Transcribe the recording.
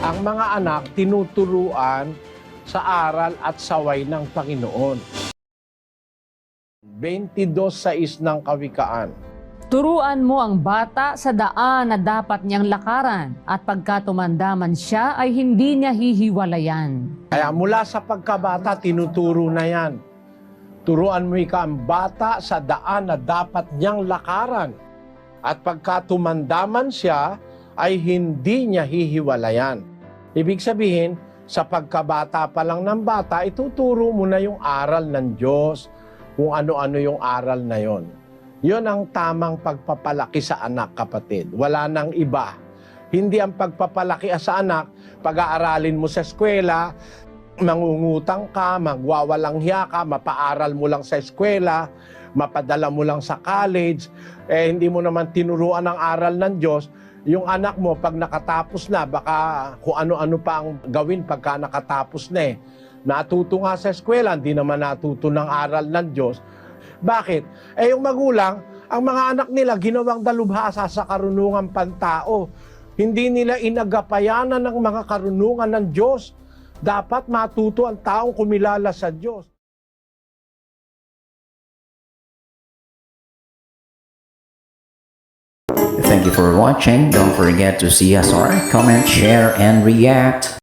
Ang mga anak tinuturuan sa aral at saway ng Panginoon. 22:6 ng Kawikaan. Turuan mo ang bata sa daan na dapat niyang lakaran at pagka tumanda man siya ay hindi niya hihiwalayan. Kaya mula sa pagkabata, tinuturo na yan. Turuan mo ika ang bata sa daan na dapat niyang lakaran. At pagka tumanda man siya, ay hindi niya hihiwalayan. Ibig sabihin, sa pagkabata pa lang ng bata, ituturo mo na yung aral ng Diyos, kung ano-ano yung aral na yon. Yon ang tamang pagpapalaki sa anak, kapatid. Wala nang iba. Hindi ang pagpapalaki sa anak, pag-aaralin mo sa eskwela, mangungutang ka, magwawalang hiya ka, mapaaral mo lang sa eskwela, mapadala mo lang sa college, hindi mo naman tinuruan ang aral ng Diyos. Yung anak mo, pag nakatapos na, baka kung ano-ano pa ang gawin pagka nakatapos na eh. Natuto nga sa eskwela, hindi naman natuto ng aral ng Diyos. Bakit? Yung magulang, ang mga anak nila ginawang dalubhasa sa karunungan pantao. Hindi nila inagapayanan ng mga karunungan ng Diyos. Dapat matuto ang taong kumilala sa Diyos. Thank you for watching. Don't forget to CSR, comment, share, and react.